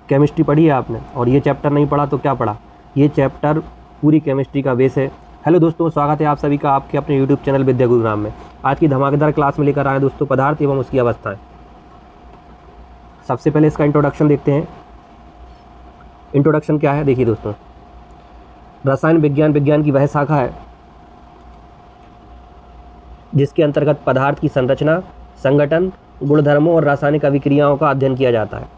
Chemistry पढ़ी है आपने और ये चैप्टर नहीं पढ़ा तो क्या पढ़ा। ये चैप्टर पूरी केमिस्ट्री का बेस है। हेलो दोस्तों, स्वागत है आप सभी का आपके अपने यूट्यूब चैनल विद्या गुरुग्राम में। आज की धमाकेदार क्लास में लेकर आए दोस्तों पदार्थ एवं उसकी अवस्थाएं। सबसे पहले इसका इंट्रोडक्शन देखते हैं। इंट्रोडक्शन क्या है, देखिए दोस्तों, रसायन विज्ञान की वह शाखा है जिसके अंतर्गत पदार्थ की संरचना, संगठन, गुणधर्मों और रासायनिक अभिक्रियाओं का अध्ययन किया जाता है।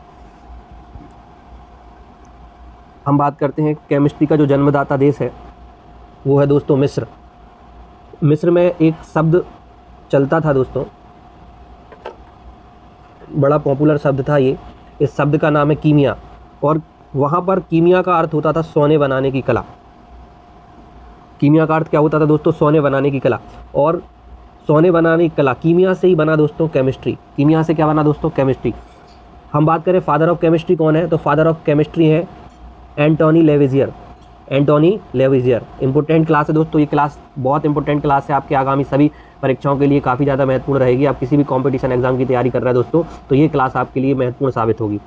हम बात करते हैं केमिस्ट्री का जो जन्मदाता देश है वो है दोस्तों मिस्र। मिस्र में एक शब्द चलता था दोस्तों, बड़ा पॉपुलर शब्द था ये। इस शब्द का नाम है कीमिया, और वहाँ पर कीमिया का अर्थ होता था सोने बनाने की कला। कीमिया का अर्थ क्या होता था दोस्तों? सोने बनाने की कला। और सोने बनाने की कला कीमिया से ही बना दोस्तों केमिस्ट्री। कीमिया से क्या बना दोस्तों? केमिस्ट्री। हम बात करें फादर ऑफ केमिस्ट्री कौन है, तो फादर ऑफ केमिस्ट्री है एंटोनी लेविजियर। एंटोनी लेविजियर इंपॉर्टेंट क्लास है दोस्तों। ये क्लास बहुत इंपॉर्टेंट क्लास है, आपके आगामी सभी परीक्षाओं के लिए काफ़ी ज़्यादा महत्वपूर्ण रहेगी। आप किसी भी कॉम्पिटिशन एग्जाम की तैयारी कर रहे हैं दोस्तों तो ये क्लास आपके लिए महत्वपूर्ण साबित होगी।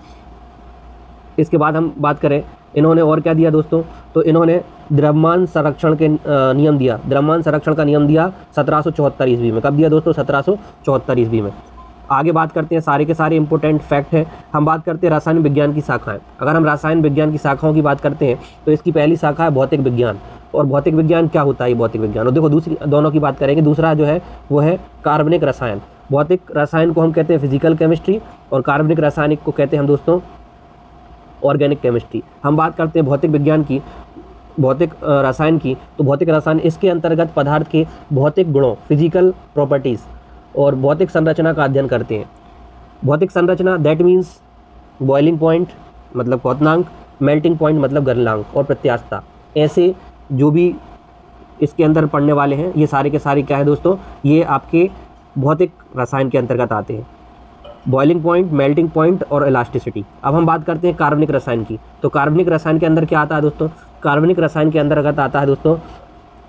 इसके बाद हम बात करें इन्होंने और क्या दिया दोस्तों, तो इन्होंने द्रव्यमान संरक्षण के नियम दिया। द्रव्यमान संरक्षण का नियम दिया 1774 ईस्वी में। कब दिया दोस्तों? 1774 ईस्वी में। आगे बात करते हैं, सारे के सारे इंपॉर्टेंट फैक्ट हैं। हम बात करते हैं रसायन विज्ञान की शाखाएं। अगर हम रसायन विज्ञान की शाखाओं की बात करते हैं तो इसकी पहली शाखा है भौतिक विज्ञान। और भौतिक विज्ञान क्या होता है? भौतिक विज्ञान, और देखो दूसरी दोनों की बात करेंगे। दूसरा जो है वो है कार्बनिक रसायन। भौतिक रसायन को हम कहते हैं फिजिकल केमिस्ट्री, और कार्बनिक रासायनिक को कहते हैं हम दोस्तों ऑर्गेनिक केमिस्ट्री। हम बात करते हैं भौतिक विज्ञान की, भौतिक रसायन की, तो भौतिक रसायन इसके अंतर्गत पदार्थ के भौतिक गुणों, फिजिकल प्रॉपर्टीज़ और भौतिक संरचना का अध्ययन करते हैं। भौतिक संरचना दैट मीन्स बॉइलिंग पॉइंट मतलब क्वथनांक, मेल्टिंग पॉइंट मतलब गलनांक, और प्रत्यास्थता। ऐसे जो भी इसके अंदर पढ़ने वाले हैं ये सारे के सारे क्या है दोस्तों, ये आपके भौतिक रसायन के अंतर्गत आते हैं। बॉइलिंग पॉइंट, मेल्टिंग पॉइंट और इलास्टिसिटी। अब हम बात करते हैं कार्बनिक रसायन की। तो कार्बनिक रसायन के अंदर क्या आता है दोस्तों? कार्बनिक रसायन के अंतर्गत आता है दोस्तों,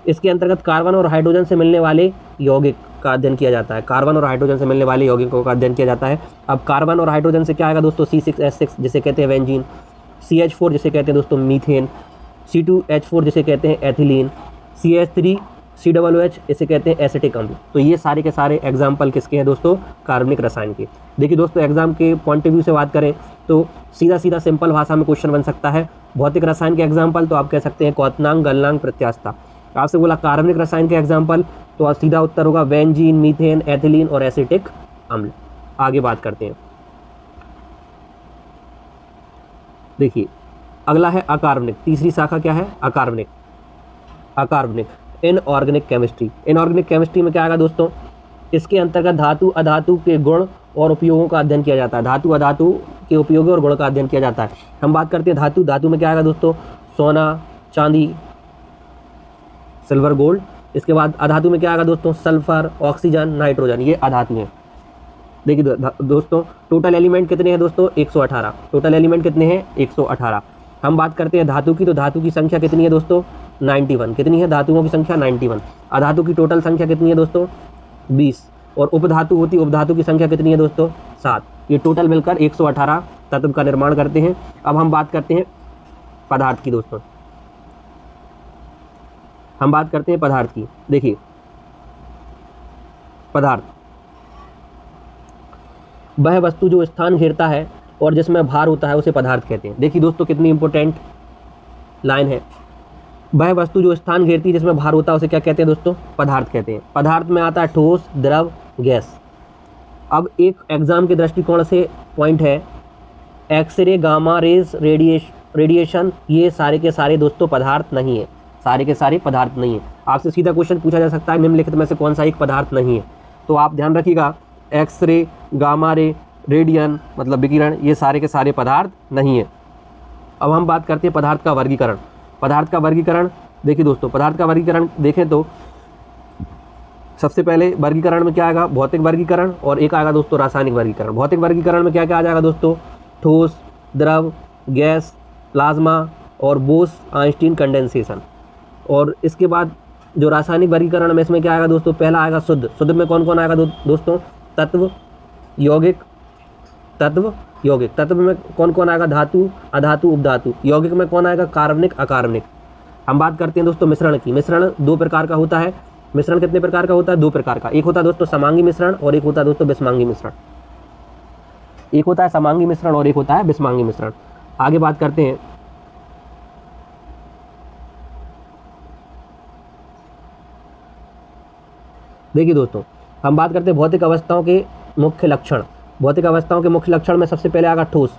इसके अंतर्गत कार्बन और हाइड्रोजन से मिलने वाले यौगिक का अध्ययन किया जाता है। कार्बन और हाइड्रोजन से मिलने वाले यौगिकों का अध्ययन किया जाता है। अब कार्बन और हाइड्रोजन से क्या आएगा दोस्तों? C6H6 जिसे कहते हैं बेंजीन, CH4 जिसे कहते हैं दोस्तों मीथेन, C2H4 जिसे कहते हैं एथिलीन, CH3COOH इसे कहते हैं एसिटिक अम्ल। तो ये सारे के सारे एग्जाम्पल किसके हैं दोस्तों? कार्बनिक रसायन के। देखिए दोस्तों, एग्जाम के पॉइंट ऑफ व्यू से बात करें तो सीधा सीधा सिंपल भाषा में क्वेश्चन बन सकता है। भौतिक रसायन के एग्जाम्पल तो आप कह सकते हैं क्वथनांक, गलनांक, प्रत्यास्थता। आपसे बोला कार्बनिक रसायन के एग्जाम्पल तो सीधा उत्तर होगा बेंजीन, मीथेन, एथिलीन और एसिटिक अम्ल। आगे बात करते हैं, देखिए अगला है अकार्बनिक। तीसरी शाखा क्या है? अकार्बनिक। अकार्बनिक इनऑर्गेनिक केमिस्ट्री। इनऑर्गेनिक केमिस्ट्री में क्या आएगा दोस्तों? इसके अंतर्गत धातु अधातु के गुण और उपयोगों का अध्ययन किया जाता है। धातु अधातु के उपयोगों और गुण का अध्ययन किया जाता है। हम बात करते हैं धातु। धातु में क्या आएगा दोस्तों? सोना, चांदी, सिल्वर, गोल्ड। इसके बाद अधातु में क्या आएगा दोस्तों? सल्फर, ऑक्सीजन, नाइट्रोजन, ये अधातु हैं। देखिए दोस्तों, टोटल एलिमेंट कितने हैं दोस्तों? 118। टोटल एलिमेंट कितने हैं? 118। हम बात करते हैं धातु की, तो धातु की संख्या कितनी है दोस्तों? 91। कितनी है धातुओं की संख्या? 91। अधातु की टोटल संख्या कितनी है दोस्तों? 20। और उपधातु होती है, उपधातु की संख्या कितनी है दोस्तों? 7। ये टोटल मिलकर 118 तत्व का निर्माण करते हैं। अब हम बात करते हैं पदार्थ की दोस्तों। हम बात करते हैं पदार्थ की। देखिए पदार्थ वह वस्तु जो स्थान घेरता है और जिसमें भार होता है उसे पदार्थ कहते हैं। देखिए दोस्तों कितनी इंपॉर्टेंट लाइन है। वह वस्तु जो स्थान घेरती है जिसमें भार होता है उसे क्या कहते हैं दोस्तों? पदार्थ कहते हैं। पदार्थ में आता है ठोस, द्रव, गैस। अब एक एग्जाम के दृष्टिकोण से पॉइंट है, एक्सरे, गामा रेज, रेडिएशन, ये सारे के सारे दोस्तों पदार्थ नहीं है। सारे के सारे पदार्थ नहीं है। आपसे सीधा क्वेश्चन पूछा जा सकता है निम्नलिखित में से कौन सा एक पदार्थ नहीं है? तो आप ध्यान रखिएगा, एक्सरे, गामा रे, रेडियन मतलब विकिरण, ये सारे के सारे पदार्थ नहीं है। अब हम बात करते हैं पदार्थ का वर्गीकरण। पदार्थ का वर्गीकरण देखिए दोस्तों, पदार्थ का वर्गीकरण देखें तो सबसे पहले वर्गीकरण में क्या आएगा? भौतिक वर्गीकरण, और एक आएगा दोस्तों रासायनिक वर्गीकरण। भौतिक वर्गीकरण में क्या क्या आ जाएगा दोस्तों? ठोस, द्रव, गैस, प्लाज्मा और बोस आइंस्टीन कंडेंसेशन। और इसके बाद जो रासायनिक वर्गीकरण में इसमें क्या आएगा दोस्तों? पहला आएगा शुद्ध। शुद्ध में कौन कौन आएगा दोस्तों? तत्व, यौगिक, तत्व, यौगिक। तत्व में कौन कौन आएगा? धातु, अधातु, उपधातु। यौगिक में कौन आएगा? कार्बनिक, अकार्बनिक। हम बात करते हैं दोस्तों मिश्रण की। मिश्रण दो प्रकार का होता है। मिश्रण कितने प्रकार का होता है? दो प्रकार का। एक होता है दोस्तों समांगी मिश्रण और एक होता है दोस्तों विषमांगी मिश्रण। एक होता है समांगी मिश्रण और एक होता है विषमांगी मिश्रण। आगे बात करते हैं, देखिए दोस्तों हम बात करते हैं भौतिक अवस्थाओं के मुख्य लक्षण। भौतिक अवस्थाओं के मुख्य लक्षण में सबसे पहले आएगा ठोस।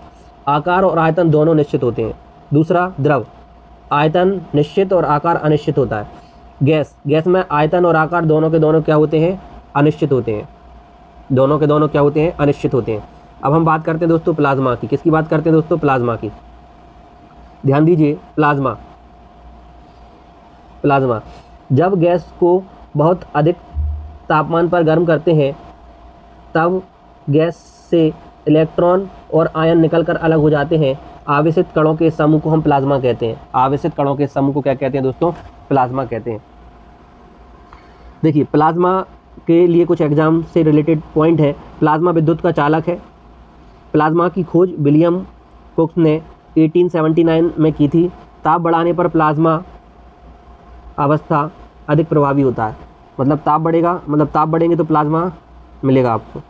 आकार और आयतन दोनों निश्चित होते हैं। दूसरा द्रव, आयतन निश्चित और आकार अनिश्चित होता है। गैस, गैस में आयतन और आकार दोनों के दोनों क्या होते हैं? अनिश्चित होते हैं। दोनों के दोनों क्या होते हैं? अनिश्चित होते हैं। अब हम बात करते हैं दोस्तों प्लाज्मा की। किसकी बात करते हैं दोस्तों? प्लाज्मा की। ध्यान दीजिए, प्लाज्मा, प्लाज्मा जब गैस को बहुत अधिक तापमान पर गर्म करते हैं तब गैस से इलेक्ट्रॉन और आयन निकलकर अलग हो जाते हैं। आवेशित कणों के समूह को हम प्लाज्मा कहते हैं। आवेशित कणों के समूह को क्या कहते हैं दोस्तों? प्लाज्मा कहते हैं। देखिए प्लाज्मा के लिए कुछ एग्जाम से रिलेटेड पॉइंट है। प्लाज्मा विद्युत का चालक है। प्लाज्मा की खोज विलियम कुक्स ने 1879 में की थी। ताप बढ़ाने पर प्लाज्मा अवस्था अधिक प्रभावी होता है। मतलब ताप बढ़ेगा, मतलब ताप बढ़ेंगे तो प्लाज्मा मिलेगा आपको।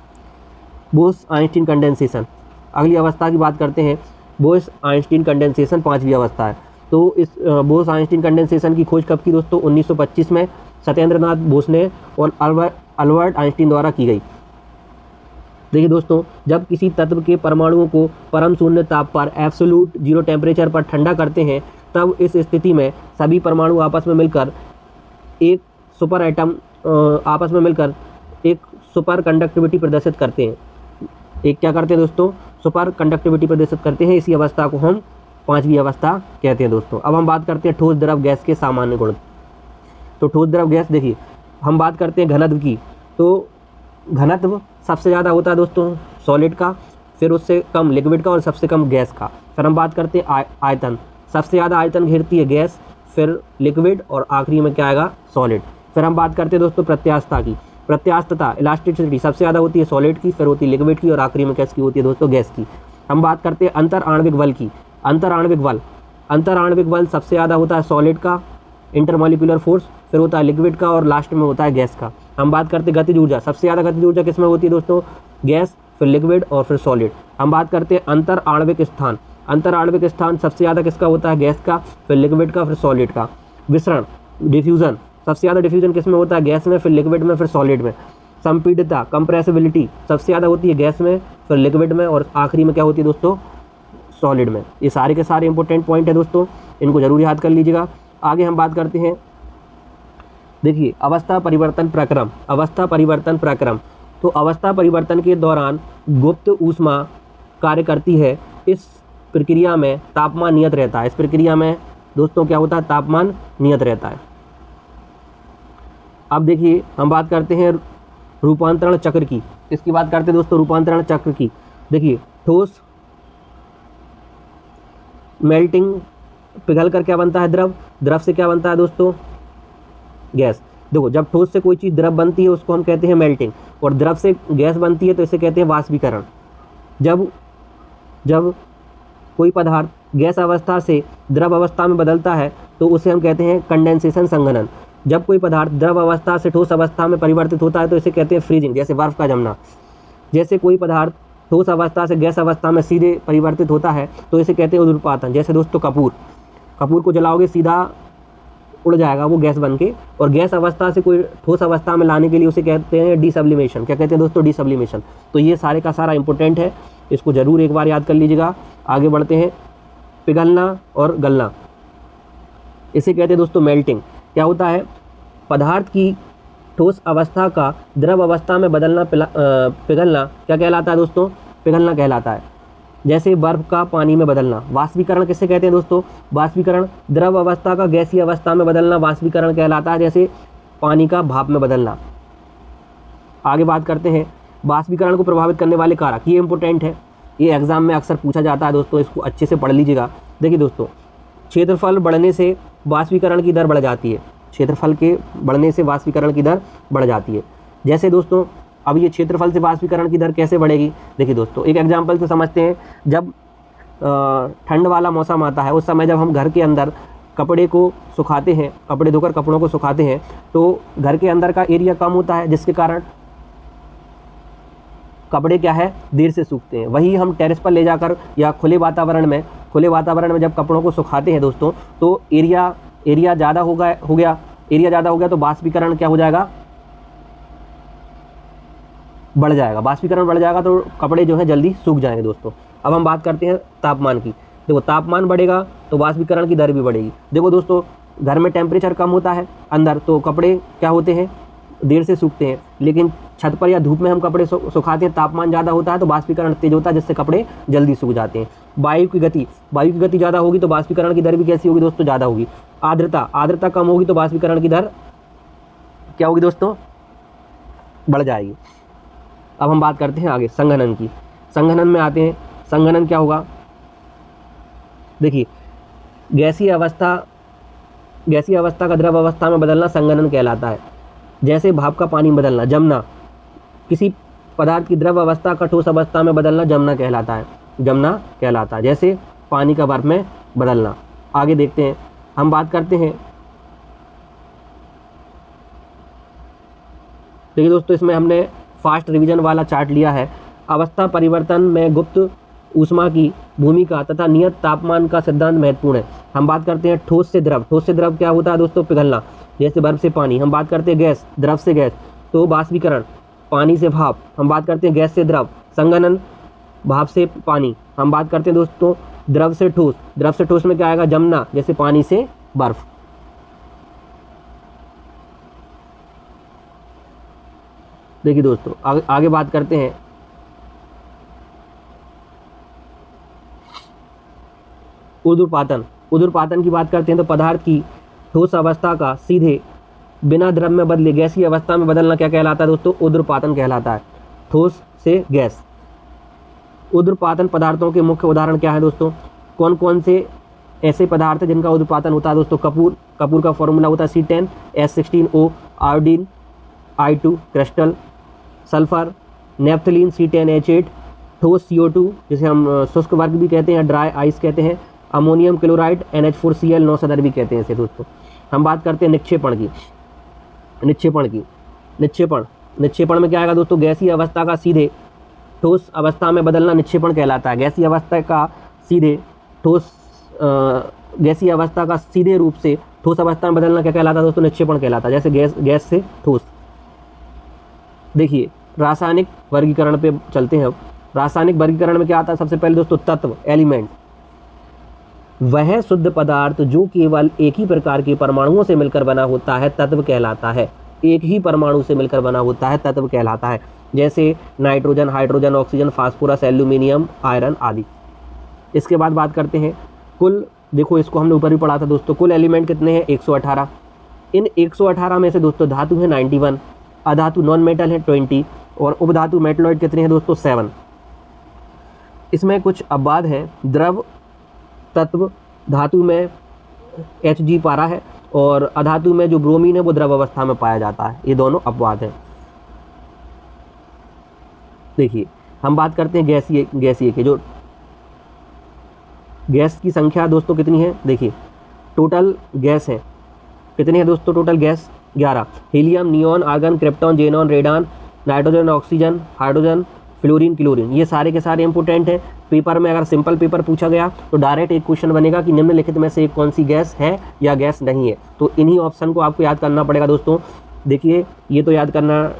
बोस आइंस्टीन कंडेंसेशन, अगली अवस्था की बात करते हैं। बोस आइंस्टीन कंडेंसेशन पांचवी अवस्था है। तो इस बोस आइंस्टीन कंडेंसेशन की खोज कब की दोस्तों? 1925 में सत्येंद्रनाथ बोस ने और अल्बर्ट आइंस्टीन द्वारा की गई। देखिए दोस्तों, जब किसी तत्व के परमाणुओं को परम शून्य ताप पर एब्सोल्यूट जीरो टेम्परेचर पर ठंडा करते हैं तब इस स्थिति में सभी परमाणु आपस में मिलकर एक सुपर कंडक्टिविटी प्रदर्शित करते हैं। एक क्या करते हैं दोस्तों? सुपर कंडक्टिविटी प्रदर्शित करते हैं। इसी अवस्था को हम पांचवी अवस्था कहते हैं दोस्तों। अब हम बात करते हैं ठोस द्रव गैस के सामान्य गुण। तो ठोस द्रव गैस, देखिए हम बात करते हैं घनत्व की। तो घनत्व सबसे ज़्यादा होता है दोस्तों सॉलिड का, फिर उससे कम लिक्विड का और सबसे कम गैस का। फिर हम बात करते हैं आयतन। सबसे ज़्यादा आयतन घेरती है गैस, फिर लिक्विड और आखिरी में क्या आएगा? सॉलिड। फिर हम बात करते हैं दोस्तों प्रत्यास्थता की। प्रत्यास्थता इलास्टिसिटी सबसे ज़्यादा होती है सॉलिड की, फिर होती है लिक्विड की और आखिरी में किसकी होती है दोस्तों? गैस की। हम बात करते हैं अंतर आणविक बल की। अंतर आणविक बल सबसे ज़्यादा होता है सॉलिड का, इंटरमॉलिक्यूलर फोर्स, फिर होता है लिक्विड का और लास्ट में होता है गैस का। हम बात करते हैं गतिज ऊर्जा। सबसे ज़्यादा गतिज ऊर्जा किस में होती है दोस्तों? गैस, फिर लिक्विड और फिर सॉलिड। हम बात करते हैं अंतर आणविक स्थान। अंतर आणविक स्थान सबसे ज़्यादा किसका होता है? गैस का, फिर लिक्विड का, फिर सॉलिड का। विसरण, डिफ्यूजन, सबसे ज़्यादा डिफ्यूजन किस में होता है? गैस में, फिर लिक्विड में, फिर सॉलिड में। संपीडितता, कंप्रेसिबिलिटी सबसे ज़्यादा होती है गैस में, फिर लिक्विड में और आखिरी में क्या होती है दोस्तों? सॉलिड में। ये सारे के सारे इंपॉर्टेंट पॉइंट है दोस्तों, इनको जरूर याद कर लीजिएगा। आगे हम बात करते हैं, देखिए अवस्था परिवर्तन प्रक्रम। अवस्था परिवर्तन प्रक्रम, तो अवस्था परिवर्तन के दौरान गुप्त ऊष्मा कार्य करती है। इस प्रक्रिया में तापमान नियत रहता है। इस प्रक्रिया में दोस्तों क्या होता है? तापमान नियत रहता है। अब देखिए हम बात करते हैं रूपांतरण चक्र की। इसकी बात करते हैं दोस्तों रूपांतरण चक्र की। देखिए ठोस, मेल्टिंग, पिघल कर क्या बनता है? द्रव। द्रव से क्या बनता है दोस्तों? गैस। देखो जब ठोस से कोई चीज़ द्रव बनती है उसको हम कहते हैं मेल्टिंग, और द्रव से गैस बनती है तो इसे कहते हैं वाष्पीकरण। जब कोई पदार्थ गैस अवस्था से द्रव अवस्था में बदलता है तो उसे हम कहते हैं कंडेंसेशन, संघनन। जब कोई पदार्थ द्रव अवस्था से ठोस अवस्था में परिवर्तित होता है तो इसे कहते हैं फ्रीजिंग, जैसे बर्फ का जमना। जैसे कोई पदार्थ ठोस अवस्था से गैस अवस्था में सीधे परिवर्तित होता है तो इसे कहते हैं उद्रपातन। जैसे दोस्तों कपूर को जलाओगे सीधा उड़ जाएगा वो गैस बन के, और गैस अवस्था से कोई ठोस अवस्था में लाने के लिए उसे कहते हैं डीसब्लिमेशन। क्या कहते हैं दोस्तों? डीसब्लिमेशन। तो ये सारे का सारा इंपॉर्टेंट है, इसको जरूर एक बार याद कर लीजिएगा। आगे बढ़ते हैं, पिघलना और गलना, इसे कहते हैं दोस्तों मेल्टिंग। क्या होता है? पदार्थ की ठोस अवस्था का द्रव अवस्था में बदलना, पिघलना क्या कहलाता है दोस्तों? पिघलना कहलाता है। जैसे बर्फ का पानी में बदलना। वाष्पीकरण किसे कहते हैं दोस्तों? वाष्पीकरण, द्रव अवस्था का गैसीय अवस्था में बदलना वाष्पीकरण कहलाता है, जैसे पानी का भाप में बदलना। आगे बात करते हैं वाष्पीकरण को प्रभावित करने वाले कारक। ये इंपॉर्टेंट है, ये एग्जाम में अक्सर पूछा जाता है दोस्तों, इसको अच्छे से पढ़ लीजिएगा। देखिए दोस्तों, क्षेत्रफल बढ़ने से वाष्पीकरण की दर बढ़ जाती है। क्षेत्रफल के बढ़ने से वाष्पीकरण की दर बढ़ जाती है। जैसे दोस्तों अब ये क्षेत्रफल से वाष्पीकरण की दर कैसे बढ़ेगी? देखिए दोस्तों, एक एग्जाम्पल से समझते हैं। जब ठंड वाला मौसम आता है, उस समय जब हम घर के अंदर कपड़े को सुखाते हैं, कपड़े धोकर कपड़ों को सुखाते हैं, तो घर के अंदर का एरिया कम होता है, जिसके कारण कपड़े क्या है, देर से सूखते हैं। वही हम टेरेस पर ले जाकर या खुले वातावरण में जब कपड़ों को सुखाते हैं दोस्तों, तो एरिया ज़्यादा हो गया तो वाष्पीकरण क्या हो जाएगा, बढ़ जाएगा। वाष्पीकरण बढ़ जाएगा तो कपड़े जो है जल्दी सूख जाएंगे दोस्तों। अब हम बात करते हैं तापमान की। देखो, तापमान बढ़ेगा तो वाष्पीकरण की दर भी बढ़ेगी। देखो दोस्तों, घर में टेम्परेचर कम होता है अंदर, तो कपड़े क्या होते हैं, देर से सूखते हैं। लेकिन छत पर या धूप में हम कपड़े सुखाते हैं, तापमान ज़्यादा होता है तो वाष्पीकरण तेज होता है, जिससे कपड़े जल्दी सूख जाते हैं। वायु की गति ज़्यादा होगी तो वाष्पीकरण की दर भी कैसी होगी दोस्तों, ज़्यादा होगी। आर्द्रता कम होगी तो वाष्पीकरण की दर क्या होगी दोस्तों, बढ़ जाएगी। अब हम बात करते हैं आगे संघनन की। संघनन में आते हैं। संघनन क्या होगा? देखिए, गैसीय अवस्था का द्रव अवस्था में बदलना संघनन कहलाता है। जैसे भाप का पानी में बदलना, जमना। किसी पदार्थ की द्रव अवस्था का ठोस अवस्था में बदलना जमना कहलाता है। जैसे पानी का बर्फ में बदलना। आगे देखते हैं, हम बात करते हैं। देखिए दोस्तों, इसमें हमने फास्ट रिवीजन वाला चार्ट लिया है। अवस्था परिवर्तन में गुप्त ऊष्मा की भूमिका तथा नियत तापमान का सिद्धांत महत्वपूर्ण है। हम बात करते हैं ठोस से द्रव क्या होता है दोस्तों, पिघलना। जैसे बर्फ से पानी। हम बात करते हैं गैस, द्रव से गैस तो वाष्पीकरण। पानी से भाप। हम बात करते हैं गैस से द्रव, संघनन। भाप से पानी। हम बात करते हैं दोस्तों द्रव से ठोस में क्या आएगा, जमना। जैसे पानी से बर्फ। देखिए दोस्तों, आगे बात करते हैं ऊर्ध्वपातन की बात करते हैं तो पदार्थ की ठोस अवस्था का सीधे बिना द्रव में बदले गैसीय अवस्था में बदलना क्या कहलाता है दोस्तों, ऊर्ध्वपातन कहलाता है। ठोस से गैस। ऊर्ध्वपातन पदार्थों के मुख्य उदाहरण क्या है दोस्तों? कौन कौन से ऐसे पदार्थ हैं जिनका ऊर्ध्वपातन होता है दोस्तों? कपूर का फॉर्मूला होता है C10 H16O, iodine I2 crystal, sulphur, naphthalene C10H8, ठोस CO2 जिसे हम शुष्क वर्ग भी कहते हैं, ड्राई आइस कहते हैं, अमोनियम क्लोराइड NH4Cl 9 सदर भी कहते हैं इसे दोस्तों। हम बात करते हैं निक्षेपण की। निक्षेपण में क्या आएगा दोस्तों? गैसीय अवस्था का सीधे ठोस अवस्था में बदलना निक्षेपण कहलाता है। गैसीय अवस्था का सीधे रूप से ठोस अवस्था में बदलना क्या कहलाता है दोस्तों? निक्षेपण कहलाता है। जैसे गैस से ठोस। देखिए, रासायनिक वर्गीकरण पे चलते हैं अब। रासायनिक वर्गीकरण में क्या आता है? सबसे पहले दोस्तों तत्व, एलिमेंट। वह शुद्ध पदार्थ जो केवल एक ही प्रकार के परमाणुओं से मिलकर बना होता है तत्व कहलाता है। एक ही परमाणु से मिलकर बना होता है तत्व कहलाता है। जैसे nitrogen, hydrogen, oxygen, phosphorus, aluminium, iron आदि। इसके बाद बात करते हैं कुल। देखो, इसको हमने ऊपर भी पढ़ा था दोस्तों। कुल एलिमेंट कितने हैं? 118। इन 118 में से दोस्तों धातु है 91, अधातु नॉन मेटल है 20 और उपधातु मेटलॉइड कितने हैं दोस्तों? 7। इसमें कुछ अपवाद हैं। द्रव तत्व धातु में Hg पारा है और अधातु में जो ब्रोमीन है वो द्रव अवस्था में पाया जाता है। ये दोनों अपवाद हैं। देखिए, हम बात करते हैं गैसीय के। जो गैस की संख्या दोस्तों कितनी है? देखिए, टोटल गैस है कितनी है दोस्तों? Total gas 11। Helium, neon, argon, krypton, xenon, radon, nitrogen, oxygen, hydrogen, fluorine, chlorine. ये सारे के सारे इंपोर्टेंट हैं। पेपर में अगर सिंपल पेपर पूछा गया तो डायरेक्ट एक क्वेश्चन बनेगा कि निम्नलिखित में से एक कौन सी गैस है या गैस नहीं है। तो इन्हीं ऑप्शन को आपको याद करना पड़ेगा दोस्तों। देखिए, ये तो याद करना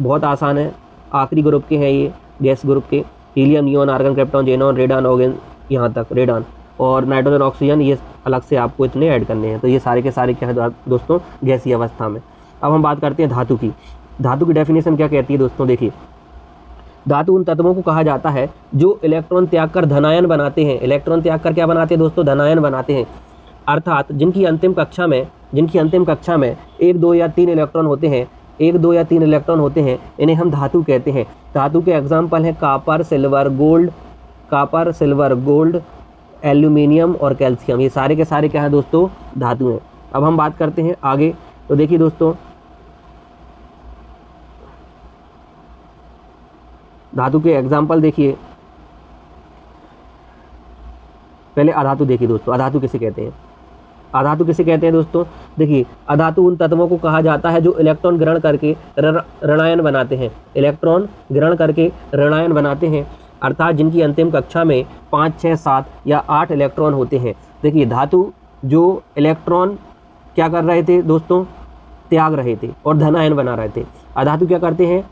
बहुत आसान है। आखिरी ग्रुप के हैं ये गैस ग्रुप के। Helium, neon, argon, krypton, xenon, radon, argon, यहाँ तक रेडान और नाइट्रोजन, ऑक्सीजन, ये अलग से आपको इतने ऐड करने हैं। तो ये सारे के सारे क्या है दोस्तों? गैसीय अवस्था में। अब हम बात करते हैं धातु की। धातु की डेफिनेशन क्या कहती है दोस्तों? देखिए, धातु उन तत्वों को कहा जाता है जो इलेक्ट्रॉन त्याग कर धनायन बनाते हैं। इलेक्ट्रॉन त्याग कर क्या बनाते हैं दोस्तों? धनायन बनाते हैं। अर्थात जिनकी अंतिम कक्षा में 1, 2 या 3 इलेक्ट्रॉन होते हैं, इन्हें हम धातु कहते हैं। धातु के एग्जाम्पल हैं कापर, सिल्वर, गोल्ड, एल्यूमिनियम और कैल्शियम। ये सारे के सारे क्या है दोस्तों? धातु हैं। अब हम बात करते हैं आगे। तो देखिए दोस्तों, धातु के एग्जाम्पल देखिए, पहले अधातु देखिए दोस्तों। अधातु किसे कहते हैं? अधातु किसे कहते हैं दोस्तों? देखिए, अधातु उन तत्वों को कहा जाता है जो इलेक्ट्रॉन ग्रहण करके ऋणायन बनाते हैं। इलेक्ट्रॉन ग्रहण करके ऋणायन बनाते हैं, अर्थात जिनकी अंतिम कक्षा में 5, 6, 7 या 8 इलेक्ट्रॉन होते हैं। देखिए, धातु जो इलेक्ट्रॉन क्या कर रहे थे दोस्तों? त्याग रहे थे और धनायन बना रहे थे। अधातु क्या करते हैं?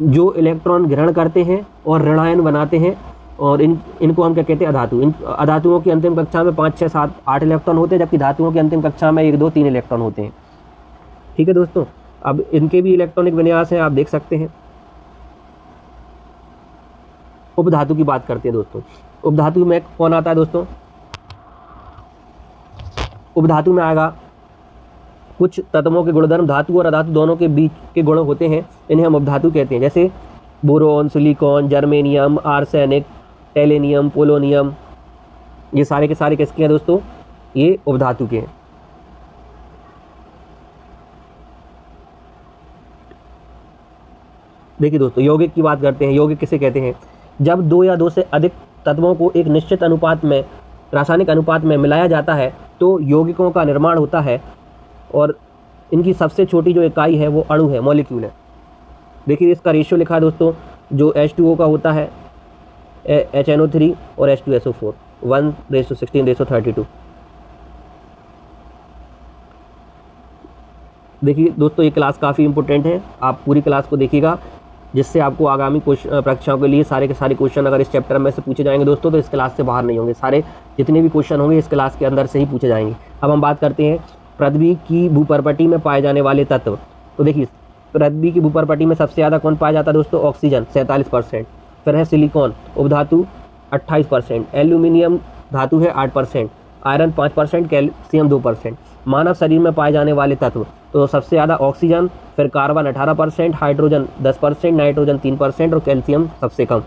जो इलेक्ट्रॉन ग्रहण करते हैं और ऋणायन बनाते हैं, और इनको हम क्या कहते हैं? अधातु। इन अधातुओं की अंतिम कक्षा में 5, 6, 7, 8 इलेक्ट्रॉन होते हैं, जबकि धातुओं की अंतिम कक्षा में 1, 2, 3 इलेक्ट्रॉन होते हैं। ठीक है दोस्तों, अब इनके भी इलेक्ट्रॉनिक विन्यास हैं, आप देख सकते हैं। उपधातु की बात करते हैं दोस्तों। उपधातु में कौन आता है दोस्तों? उपधातु में आएगा कुछ तत्वों के गुणधर्म धातु और अधातु दोनों के बीच के गुण होते हैं, इन्हें हम उपधातु कहते हैं। जैसे boron, silicon, germanium, arsenic, tellurium, polonium, ये सारे के सारे किसके हैं दोस्तों? ये उपधातु के हैं। देखिए दोस्तों, यौगिक की बात करते हैं। यौगिक किसे कहते हैं? जब 2 या 2 से अधिक तत्वों को एक निश्चित अनुपात में, रासायनिक अनुपात में मिलाया जाता है तो यौगिकों का निर्माण होता है, और इनकी सबसे छोटी जो इकाई है वो अणु है, मॉलिक्यूल है। देखिए, इसका रेशियो लिखा है दोस्तों, जो H2O का होता है HNO3 और H2SO4 1:16:32। देखिए दोस्तों, ये क्लास काफ़ी इंपॉर्टेंट है, आप पूरी क्लास को देखिएगा, जिससे आपको आगामी परीक्षाओं के लिए सारे के सारे क्वेश्चन अगर इस चैप्टर में से पूछे जाएंगे दोस्तों, तो इस क्लास से बाहर नहीं होंगे। सारे जितने भी क्वेश्चन होंगे इस क्लास के अंदर से ही पूछे जाएंगे। अब हम बात करते हैं पृथ्वी की भूपर्पटी में पाए जाने वाले तत्व। तो देखिए, पृथ्वी की भूपर्पटी में सबसे ज़्यादा कौन पाया जाता है दोस्तों? ऑक्सीजन 47%, फिर है सिलिकॉन उपधातु 28%, एल्यूमिनियम धातु है 8%, आयरन 5%, कैल्शियम 2%। मानव शरीर में पाए जाने वाले तत्व तो सबसे ज़्यादा ऑक्सीजन, फिर कार्बन 18%, हाइड्रोजन 10%, नाइट्रोजन 3% और कैल्शियम सबसे कम।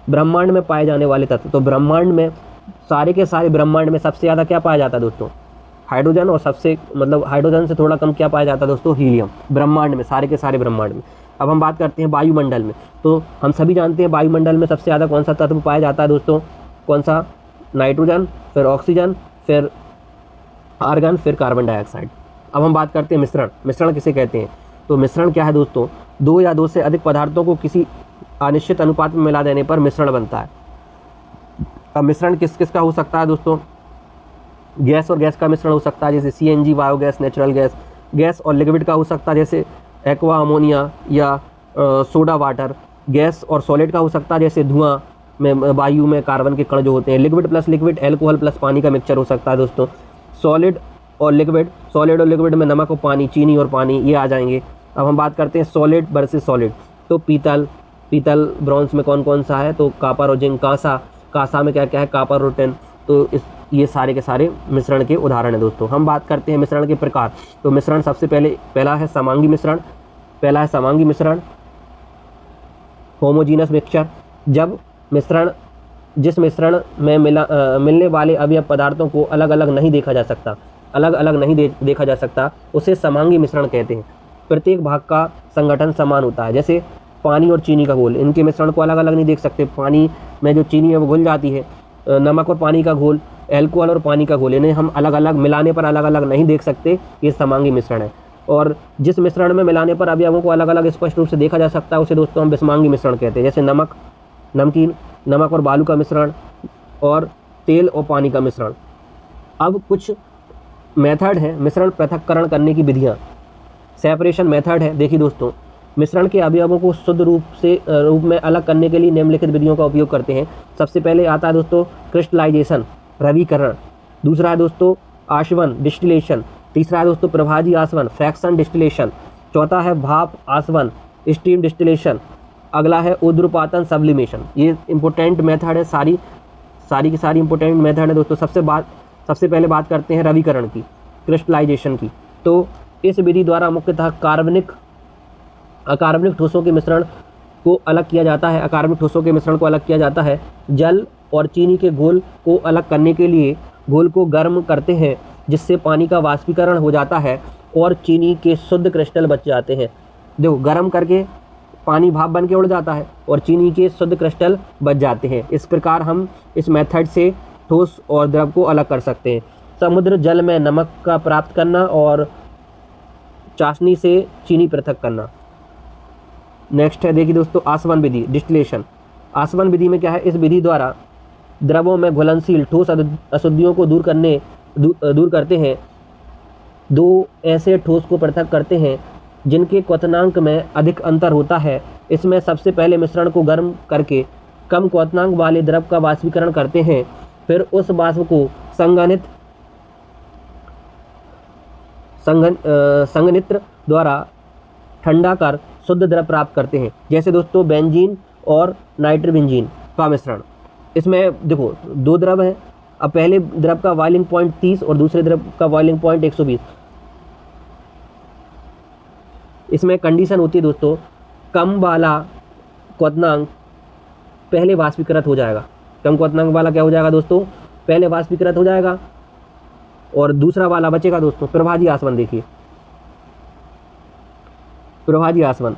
ब्रह्मांड में पाए जाने वाले तत्व, तो ब्रह्मांड में सारे के सारे ब्रह्मांड में सबसे ज़्यादा क्या पाया जाता है दोस्तों? हाइड्रोजन, और सबसे मतलब हाइड्रोजन से थोड़ा कम क्या पाया जाता है दोस्तों? हीलियम। ब्रह्मांड में, सारे के सारे ब्रह्मांड में। अब हम बात करते हैं वायुमंडल में। तो हम सभी जानते हैं वायुमंडल में सबसे ज़्यादा कौन सा तत्व पाया जाता है दोस्तों? कौन सा? नाइट्रोजन, फिर ऑक्सीजन, फिर आर्गन, फिर कार्बन डाइऑक्साइड। अब हम बात करते हैं मिश्रण। मिश्रण किसे कहते हैं? तो मिश्रण क्या है दोस्तों? 2 या 2 से अधिक पदार्थों को किसी अनिश्चित अनुपात में मिला देने पर मिश्रण बनता है। अब मिश्रण किस किस का हो सकता है दोस्तों? गैस और गैस का मिश्रण हो सकता है, जैसे CNG biogas, natural gas. Gas और लिक्विड का हो सकता है, जैसे एक्वा अमोनिया या सोडा वाटर। गैस और सॉलिड का हो सकता है, जैसे धुआं में, वायु में कार्बन के कण जो होते हैं। Liquid plus liquid, alcohol plus पानी का मिक्सचर हो सकता है दोस्तों। सॉलिड और लिक्विड में नमक और पानी, चीनी और पानी, ये आ जाएंगे। अब हम बात करते हैं सॉलिड वर्सेस सॉलिड। तो पीतल ब्रॉन्ज में कौन कौन सा है? तो कापर और जिंक। कांसा में क्या क्या है? कापर और टिन। तो ये सारे के सारे मिश्रण के उदाहरण हैं दोस्तों। हम बात करते हैं मिश्रण के प्रकार। तो मिश्रण सबसे पहला है समांगी मिश्रण। होमोजीनस मिक्सचर, जब जिस मिश्रण में मिलने वाले अवयव पदार्थों को अलग अलग नहीं देखा जा सकता, उसे समांगी मिश्रण कहते हैं। प्रत्येक भाग का संगठन समान होता है, जैसे पानी और चीनी का घोल, इनके मिश्रण को अलग अलग नहीं देख सकते। पानी में जो चीनी है वो घुल जाती है, नमक और पानी का घोल, एल्कोहल और पानी का घोल, इन्हें हम अलग अलग मिलाने पर अलग अलग नहीं देख सकते, ये समांगी मिश्रण है। और जिस मिश्रण में मिलाने पर अवयवों को अलग अलग स्पष्ट रूप से देखा जा सकता है, उसे दोस्तों हम विषमांगी मिश्रण कहते हैं। जैसे नमक और बालू का मिश्रण, और तेल और पानी का मिश्रण। अब कुछ मेथड है मिश्रण पृथक्करण करने की विधियाँ। सेपरेशन मेथड है। देखिए दोस्तों, मिश्रण के अवयवों को शुद्ध रूप में अलग करने के लिए निम्नलिखित विधियों का उपयोग करते हैं। सबसे पहले आता है दोस्तों क्रिस्टलाइजेशन, रविकरण। दूसरा है दोस्तों आसवन, डिस्टिलेशन। तीसरा है दोस्तों प्रभाजी आसवन, फ्रैक्शन डिस्टिलेशन। चौथा है भाप आसवन, स्टीम डिस्टिलेशन। अगला है ऊर्ध्वपातन, सब्लिमेशन। ये इंपॉर्टेंट मेथड है, सारी की सारी इंपॉर्टेंट मेथड है दोस्तों। सबसे पहले बात करते हैं रविकरण की, क्रिस्टलाइजेशन की। तो इस विधि द्वारा मुख्यतः अकार्बनिक ठोसों के मिश्रण को अलग किया जाता है। जल और चीनी के घोल को अलग करने के लिए घोल को गर्म करते हैं, जिससे पानी का वाष्पीकरण हो जाता है और चीनी के शुद्ध क्रिस्टल बच जाते हैं। देखो, गर्म करके पानी भाप बन के उड़ जाता है और चीनी के शुद्ध क्रिस्टल बच जाते हैं। इस प्रकार हम इस मेथड से ठोस और द्रव को अलग कर सकते हैं। समुद्र जल में नमक का प्राप्त करना और चाशनी से चीनी पृथक करना। नेक्स्ट है देखिए दोस्तों आसवन विधि, डिस्टिलेशन। आसवन विधि में क्या है, इस विधि द्वारा द्रवों में घुलनशील ठोस अशुद्धियों को दूर करते हैं। दो ऐसे ठोस को पृथक करते हैं जिनके क्वथनांक में अधिक अंतर होता है। इसमें सबसे पहले मिश्रण को गर्म करके कम क्वथनांक वाले द्रव का वाष्पीकरण करते हैं, फिर उस वाष्प को संघनित्र द्वारा ठंडा कर शुद्ध द्रव प्राप्त करते हैं। जैसे दोस्तों बेंजीन और नाइट्रोबेंजीन का मिश्रण। इसमें देखो दो द्रव हैं। अब पहले द्रव का बॉइलिंग पॉइंट 30 और दूसरे द्रव का बॉइलिंग पॉइंट 120। इसमें कंडीशन होती है दोस्तों, कम वाला क्वथनांक पहले वाष्पीकृत हो जाएगा। कम क्वथनांक वाला क्या हो जाएगा दोस्तों, पहले वाष्पीकृत हो जाएगा और दूसरा वाला बचेगा दोस्तों। प्रभाजी आसवन देखिए, प्रभाजी आसवन।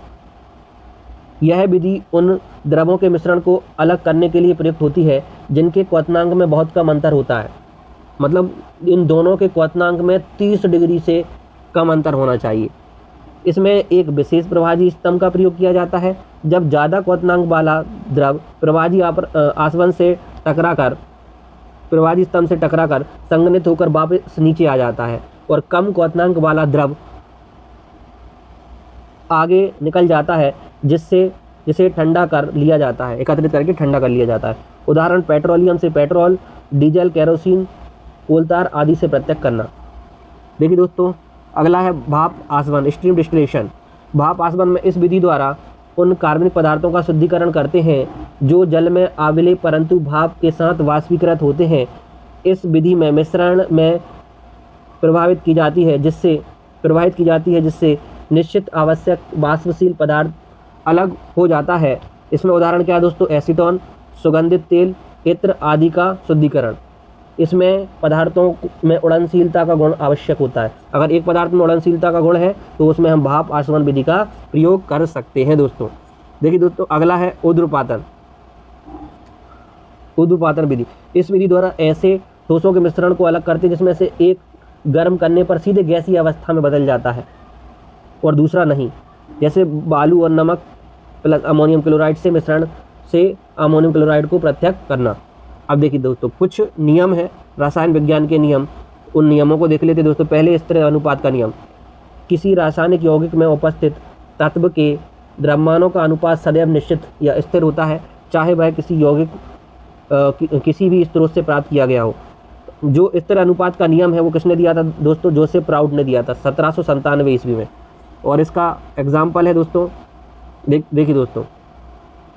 यह विधि उन द्रवों के मिश्रण को अलग करने के लिए प्रयुक्त होती है जिनके क्वथनांक में बहुत कम अंतर होता है। मतलब इन दोनों के क्वथनांक में 30 डिग्री से कम अंतर होना चाहिए। इसमें एक विशेष प्रभाजी स्तंभ का प्रयोग किया जाता है। जब ज़्यादा क्वथनांक वाला द्रव प्रभाजी आसवन से टकराकर प्रभाजी स्तंभ से टकराकर संघनित होकर वापस नीचे आ जाता है और कम क्वथनांक वाला द्रव आगे निकल जाता है, जिसे ठंडा कर लिया जाता है, एकत्रित करके ठंडा कर लिया जाता है। उदाहरण पेट्रोलियम से पेट्रोल, डीजल, केरोसिन, कोलतार आदि से पृथक करना। देखिए दोस्तों अगला है भाप आसवन, स्टीम डिस्टिलेशन। भाप आसवन में इस विधि द्वारा उन कार्बनिक पदार्थों का शुद्धिकरण करते हैं जो जल में आविले परंतु भाप के साथ वाष्पीकृत होते हैं। इस विधि में मिश्रण में प्रभावित की जाती है जिससे निश्चित आवश्यक वाष्पशील पदार्थ अलग हो जाता है। इसमें उदाहरण क्या है दोस्तों, एसीटोन, सुगंधित तेल, इत्र आदि का शुद्धिकरण। इसमें पदार्थों में उड़नशीलता का गुण आवश्यक होता है। अगर एक पदार्थ में उड़नशीलता का गुण है तो उसमें हम भाप आसवन विधि का प्रयोग कर सकते हैं दोस्तों। देखिए दोस्तों अगला है ऊर्ध्वपातन विधि। इस विधि द्वारा ऐसे ठोसों के मिश्रण को अलग करते हैं जिसमें से एक गर्म करने पर सीधे गैसीय अवस्था में बदल जाता है और दूसरा नहीं। जैसे बालू और नमक प्लस अमोनियम क्लोराइड से मिश्रण से अमोनियम क्लोराइड को पृथक करना। अब देखिए दोस्तों कुछ नियम है रसायन विज्ञान के नियम, उन नियमों को देख लेते दोस्तों। पहले स्थिर अनुपात का नियम। किसी रासायनिक यौगिक में उपस्थित तत्व के द्रव्यमानों का अनुपात सदैव निश्चित या स्थिर होता है, चाहे वह किसी यौगिक किसी भी स्रोत से प्राप्त किया गया हो। जो स्थिर अनुपात का नियम है वो किसने दिया था दोस्तों, जोसेफ प्राउड ने दिया था 1797 ईस्वी में। और इसका एग्जाम्पल है दोस्तों, देखिए दोस्तों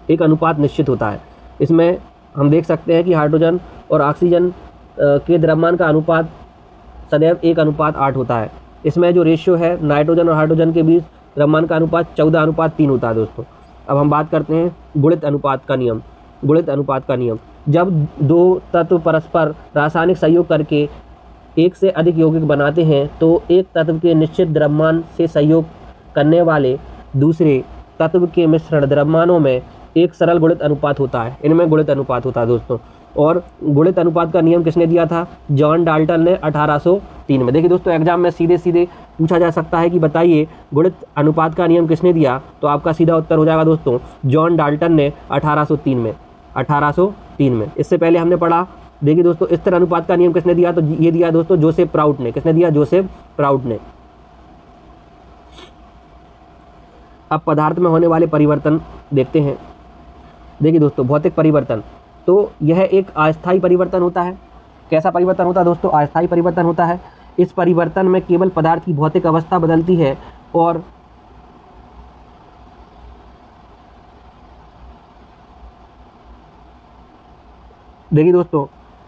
एक अनुपात निश्चित होता है। इसमें हम देख सकते हैं कि हाइड्रोजन और ऑक्सीजन के द्रव्यमान का अनुपात सदैव 1:8 होता है। इसमें जो रेशियो है नाइट्रोजन और हाइड्रोजन के बीच द्रव्यमान का अनुपात 14:3 होता है दोस्तों। अब हम बात करते हैं गुणित अनुपात का नियम। जब दो तत्व परस्पर रासायनिक सहयोग करके एक से अधिक यौगिक बनाते हैं तो एक तत्व के निश्चित द्रव्यमान से सहयोग करने वाले दूसरे तत्व के मिश्रण द्रव्यमानों में एक सरल गुणित अनुपात होता है। इनमें गुणित अनुपात होता है दोस्तों। और गुणित अनुपात का नियम किसने दिया था, जॉन डाल्टन ने 1803 में। देखिए दोस्तों एग्जाम में सीधे पूछा जा सकता है कि बताइए गुणित अनुपात का नियम किसने दिया, तो आपका सीधा उत्तर हो जाएगा दोस्तों जॉन डाल्टन ने 1803 में। इससे पहले हमने पढ़ा, देखिए दोस्तों स्थिर अनुपात का नियम किसने दिया, तो ये दिया दोस्तों जोसेफ प्राउड ने। किसने दिया, जोसेफ प्राउड ने। अब पदार्थ में होने वाले परिवर्तन देखते हैं। देखिए दोस्तों भौतिक परिवर्तन, तो यह एक अस्थायी परिवर्तन होता है। कैसा परिवर्तन होता है दोस्तों, अस्थायी परिवर्तन होता है। इस परिवर्तन में केवल पदार्थ की भौतिक अवस्था बदलती है और देखिए दोस्तों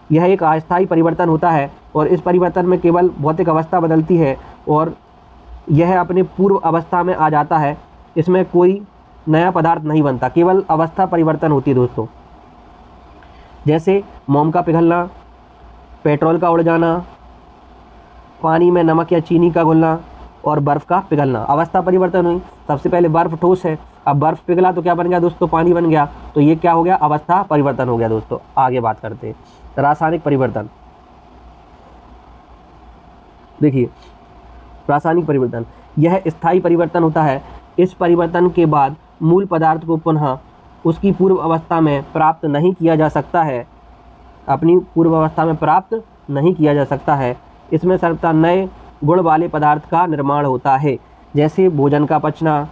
यह एक अस्थायी परिवर्तन होता है और इस परिवर्तन में केवल भौतिक अवस्था बदलती है और यह अपने पूर्व अवस्था में आ जाता है। इसमें कोई नया पदार्थ नहीं बनता, केवल अवस्था परिवर्तन होती है दोस्तों। जैसे मोम का पिघलना, पेट्रोल का उड़ जाना, पानी में नमक या चीनी का घुलना और बर्फ़ का पिघलना। अवस्था परिवर्तन हुई। सबसे पहले बर्फ़ ठोस है अब बर्फ पिघला तो क्या बन गया दोस्तों, पानी बन गया। तो ये क्या हो गया, अवस्था परिवर्तन हो गया दोस्तों। आगे बात करते हैं रासायनिक परिवर्तन। देखिए रासायनिक परिवर्तन यह स्थायी परिवर्तन होता है। इस परिवर्तन के बाद मूल पदार्थ को पुनः उसकी पूर्व अवस्था में प्राप्त नहीं किया जा सकता है, अपनी पूर्व अवस्था में प्राप्त नहीं किया जा सकता है। इसमें सर्वथा नए गुण वाले पदार्थ का निर्माण होता है। जैसे भोजन का पचना,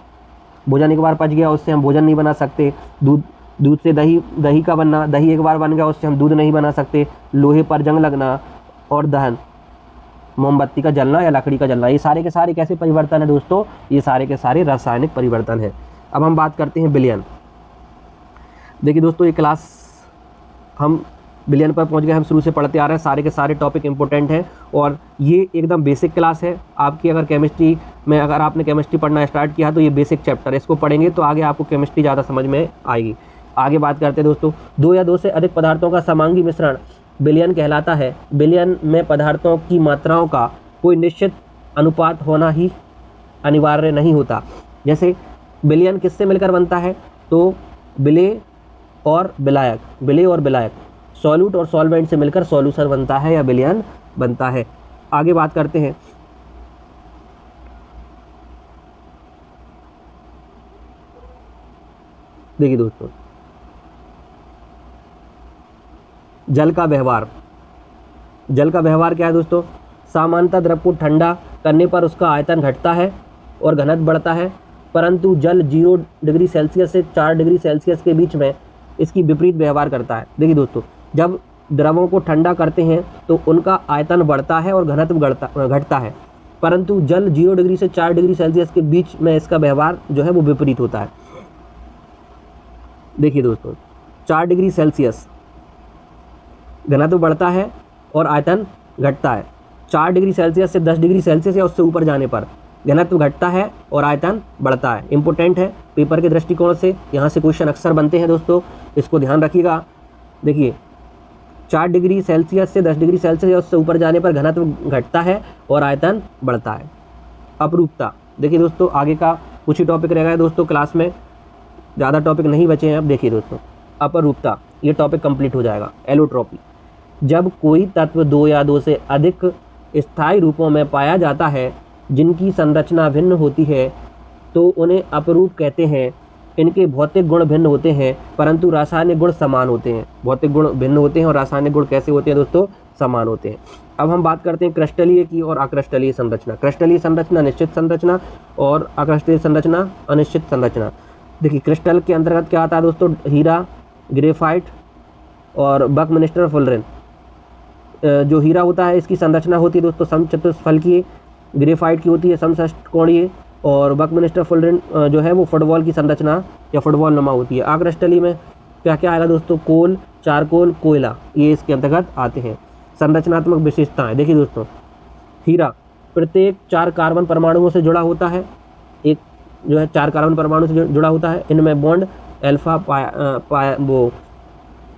भोजन एक बार पच गया उससे हम भोजन नहीं बना सकते। दूध से दही का बनना, दही एक बार बन गया उससे हम दूध नहीं बना सकते। लोहे पर जंग लगना और दहन, मोमबत्ती का जलना या लकड़ी का जलना, ये सारे के सारे कैसे परिवर्तन है दोस्तों, ये सारे के सारे रासायनिक परिवर्तन है। अब हम बात करते हैं विलयन। देखिए दोस्तों ये क्लास हम विलयन पर पहुंच गए, हम शुरू से पढ़ते आ रहे हैं, सारे के सारे टॉपिक इंपॉर्टेंट हैं और ये एकदम बेसिक क्लास है आपकी। अगर केमिस्ट्री में अगर आपने केमिस्ट्री पढ़ना स्टार्ट किया तो ये बेसिक चैप्टर, इसको पढ़ेंगे तो आगे आपको केमिस्ट्री ज़्यादा समझ में आएगी। आगे बात करते हैं दोस्तों, दो या दो से अधिक पदार्थों का समांगी मिश्रण विलयन कहलाता है। विलयन में पदार्थों की मात्राओं का कोई निश्चित अनुपात होना ही अनिवार्य नहीं होता। जैसे विलयन किससे मिलकर बनता है, तो विलेय और विलायक, विलेय और विलायक, सॉल्यूट और सॉल्वेंट से मिलकर सॉल्यूशन बनता है या विलयन बनता है। आगे बात करते हैं देखिए दोस्तों जल का व्यवहार। जल का व्यवहार क्या है दोस्तों, सामान्यतः द्रव को ठंडा करने पर उसका आयतन घटता है और घनत्व बढ़ता है, परंतु जल 0 डिग्री सेल्सियस से 4 डिग्री सेल्सियस के बीच में इसकी विपरीत व्यवहार करता है। देखिए दोस्तों जब द्रवों को ठंडा करते हैं तो उनका आयतन बढ़ता है और घनत्व घटता है, परंतु जल 0 डिग्री से 4 डिग्री सेल्सियस के बीच में इसका व्यवहार जो है वो विपरीत होता है। देखिए दोस्तों 4 डिग्री सेल्सियस घनत्व बढ़ता है और आयतन घटता है। 4 डिग्री सेल्सियस से 10 डिग्री सेल्सियस या उससे ऊपर जाने पर घनत्व घटता है और आयतन बढ़ता है। इंपॉर्टेंट है पेपर के दृष्टिकोण से, यहाँ से क्वेश्चन अक्सर बनते हैं दोस्तों, इसको ध्यान रखिएगा। देखिए 4 डिग्री सेल्सियस से 10 डिग्री सेल्सियस या उससे ऊपर जाने पर घनत्व घटता है और आयतन बढ़ता है। अपरूपता, देखिए दोस्तों आगे का कुछ ही टॉपिक रहेगा दोस्तों क्लास में, ज़्यादा टॉपिक नहीं बचे हैं। अब देखिए दोस्तों अपरूपता, ये टॉपिक कंप्लीट हो जाएगा। एलोट्रॉपी, जब कोई तत्व 2 या 2 से अधिक स्थायी रूपों में पाया जाता है जिनकी संरचना भिन्न होती है तो उन्हें अपरूप कहते हैं। इनके भौतिक गुण भिन्न होते हैं परंतु रासायनिक गुण समान होते हैं। भौतिक गुण भिन्न होते हैं और रासायनिक गुण कैसे होते हैं दोस्तों, समान होते हैं। अब हम बात करते हैं क्रिस्टलीय की और अक्रिस्टलीय संरचना। क्रिस्टलीय संरचना निश्चित संरचना और अक्रिस्टलीय संरचना अनिश्चित संरचना। देखिए क्रिस्टल के अंतर्गत क्या आता है दोस्तों, हीरा, ग्रेफाइट और बकमिस्टर फुलरेन। जो हीरा होता है इसकी संरचना होती है दोस्तों समचतुष्फलकीय, ग्रेफाइट की होती है समषष्ठकोणीय और बकमिस्टर फुलरेन जो है वो फुटबॉल की संरचना या फुटबॉल नुमा होती है। अक्रिस्टलीय में क्या क्या आएगा दोस्तों, कोल, चारकोल, कोयला, ये इसके अंतर्गत आते हैं। संरचनात्मक विशेषताएं, देखिए दोस्तों हीरा प्रत्येक 4 कार्बन परमाणुओं से जुड़ा होता है, एक जो है 4 कार्बन परमाणु से जुड़ा होता है। इनमें बॉन्ड अल्फा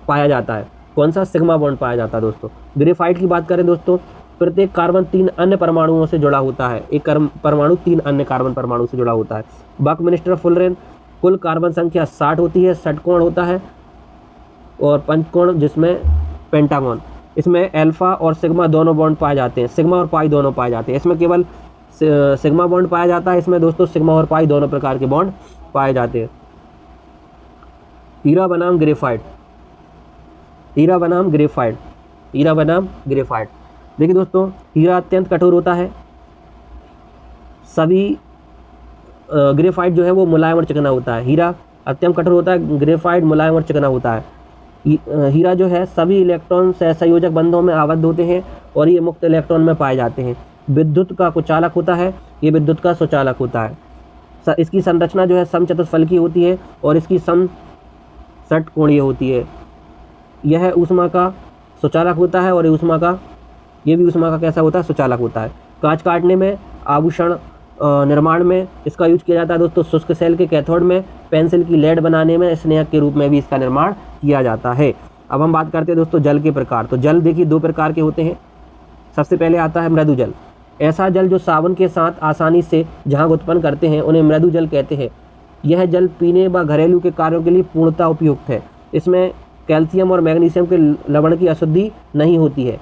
पाया जाता है। कौन सा, सिग्मा बॉन्ड पाया जाता है दोस्तों। ग्रेफाइट की बात करें दोस्तों, प्रत्येक कार्बन 3 अन्य परमाणुओं से जुड़ा होता है, एक परमाणु 3 अन्य कार्बन परमाणु से जुड़ा होता है। बकमिस्टर फुलरेन कुल कार्बन संख्या 60 होती है, षटकोण होता है और पंचकोण जिसमें पेंटागन। इसमें अल्फा और सिग्मा दोनों बॉन्ड पाए जाते हैं, सिग्मा और पाई दोनों पाए जाते हैं। इसमें केवल सिग्मा बॉन्ड पाया जाता है, इसमें दोस्तों सिग्मा और पाई दोनों प्रकार के बॉन्ड पाए जाते हैं। हीरा बनाम ग्रेफाइट, हीरा बनाम ग्रेफाइट, हीरा बनाम ग्रेफाइट। देखिए दोस्तों हीरा अत्यंत कठोर होता है, सभी ग्रेफाइट जो है वो मुलायम और चिकना होता है। हीरा अत्यंत कठोर होता है, ग्रेफाइट मुलायम और चिकना होता है। हीरा जो है सभी इलेक्ट्रॉन सहसंयोजक बंधों में आबद्ध होते हैं और ये मुक्त इलेक्ट्रॉन में पाए जाते हैं। विद्युत का कुचालक होता है, ये विद्युत का सुचालक होता है। इसकी संरचना जो है समचतुष्फलकीय होती है और इसकी समषटकोणीय होती है। यह ऊष्मा का सुचालक होता है और ये भी ऊष्मा का कैसा होता है, सुचालक होता है। कांच काटने में, आभूषण निर्माण में इसका यूज किया जाता है दोस्तों। शुष्क सेल के कैथोड में, पेंसिल की लेड बनाने में, स्नेहक के रूप में भी इसका निर्माण किया जाता है। अब हम बात करते हैं दोस्तों जल के प्रकार। तो जल देखिए 2 प्रकार के होते हैं। सबसे पहले आता है मृदु जल। ऐसा जल जो साबुन के साथ आसानी से झाग उत्पन्न करते हैं उन्हें मृदु जल कहते हैं। यह जल पीने व घरेलू के कार्यों के लिए पूर्णतः उपयुक्त है। इसमें कैल्शियम और मैग्नीशियम के लवण की अशुद्धि नहीं होती है।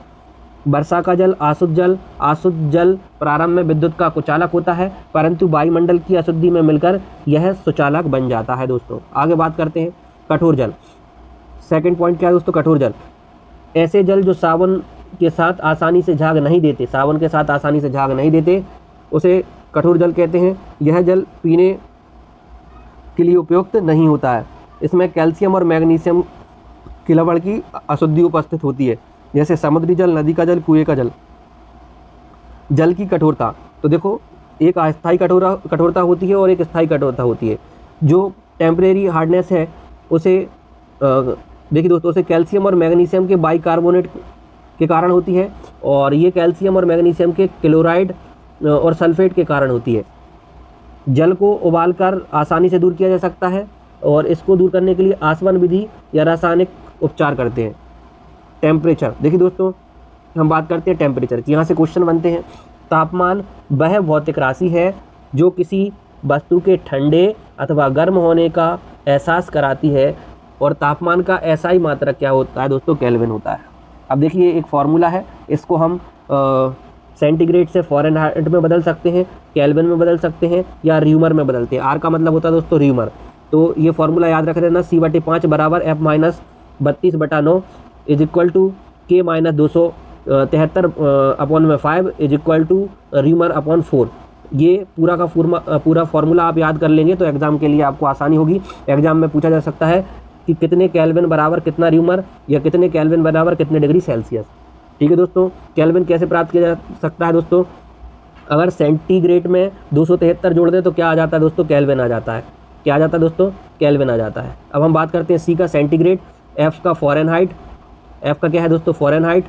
वर्षा का जल अशुद्ध जल प्रारंभ में विद्युत का कुचालक होता है, परंतु वायुमंडल की अशुद्धि में मिलकर यह सुचालक बन जाता है। दोस्तों आगे बात करते हैं कठोर जल। सेकंड पॉइंट क्या है दोस्तों? कठोर जल। ऐसे जल जो साबुन के साथ आसानी से झाग नहीं देते, उसे कठोर जल कहते हैं। यह जल पीने के लिए उपयुक्त नहीं होता है। इसमें कैल्शियम और मैग्नीशियम के लवण की अशुद्धि उपस्थित होती है, जैसे समुद्री जल, नदी का जल, कुएं का जल। जल की कठोरता, तो देखो एक अस्थायी कठोरता होती है और एक स्थायी कठोरता होती है। जो टेम्परेरी हार्डनेस है उसे देखिए दोस्तों, उसे कैल्शियम और मैग्नीशियम के बाइकार्बोनेट के कारण होती है, और ये कैल्शियम और मैग्नीशियम के क्लोराइड और सल्फेट के कारण होती है। जल को उबालकर आसानी से दूर किया जा सकता है, और इसको दूर करने के लिए आसवन विधि या रासायनिक उपचार करते हैं। टेम्परेचर, देखिए दोस्तों हम बात करते हैं टेम्परेचर की। यहाँ से क्वेश्चन बनते हैं। तापमान वह भौतिक राशि है जो किसी वस्तु के ठंडे अथवा गर्म होने का एहसास कराती है, और तापमान का एसआई मात्रक क्या होता है दोस्तों? केल्विन होता है। अब देखिए एक फॉर्मूला है, इसको हम सेंटीग्रेड से फ़ारेनहाइट में बदल सकते हैं, केल्विन में बदल सकते हैं, या र्यूमर में बदलते हैं। आर का मतलब होता है दोस्तों र्यूमर। तो ये फॉर्मूला याद रख लेना, C/5 बराबर F-32/9 is equal to K-273/5 is equal to र्यूमर/4। ये पूरा फॉर्मूला आप याद कर लेंगे तो एग्जाम के लिए आपको आसानी होगी। एग्जाम में पूछा जा सकता है कि कितने केल्विन बराबर कितना र्यूमर, या कितने केल्विन बराबर कितने डिग्री सेल्सियस। ठीक है दोस्तों, केल्विन कैसे प्राप्त किया जा सकता है दोस्तों? अगर सेंटीग्रेड में 273 जोड़ दें तो क्या आ जाता है दोस्तों? केल्विन आ जाता है। क्या आ जाता है दोस्तों? केल्विन आ जाता है। अब हम बात करते हैं सी का सेंटीग्रेड, एफ का फ़ारेनहाइट, एफ का क्या है दोस्तों? फ़ारेनहाइट,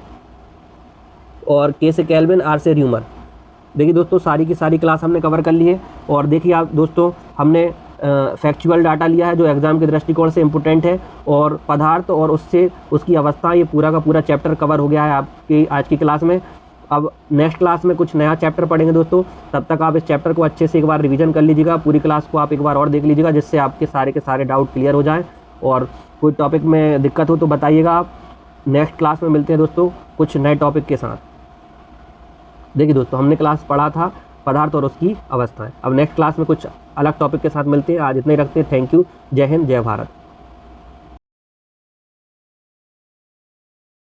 और के से केल्विन, आर से र्यूमर। देखिए दोस्तों सारी की सारी क्लास हमने कवर कर ली है, और देखिए आप दोस्तों हमने फैक्चुअल डाटा लिया है जो एग्जाम के दृष्टिकोण से इम्पोर्टेंट है, और पदार्थ और उससे उसकी अवस्था, ये पूरा का पूरा चैप्टर कवर हो गया है आपकी आज की क्लास में। अब नेक्स्ट क्लास में कुछ नया चैप्टर पढ़ेंगे दोस्तों, तब तक आप इस चैप्टर को अच्छे से एक बार रिवीजन कर लीजिएगा। पूरी क्लास को आप एक बार और देख लीजिएगा, जिससे आपके सारे के सारे डाउट क्लियर हो जाएं। और कोई टॉपिक में दिक्कत हो तो बताइएगा आप। नेक्स्ट क्लास में मिलते हैं दोस्तों कुछ नए टॉपिक के साथ। देखिए दोस्तों हमने क्लास पढ़ा था पदार्थ और उसकी अवस्थाएं। अब नेक्स्ट क्लास में कुछ अलग टॉपिक के साथ मिलते हैं। आज इतना ही रखते हैं। Thank you. जय हिंद, जय भारत।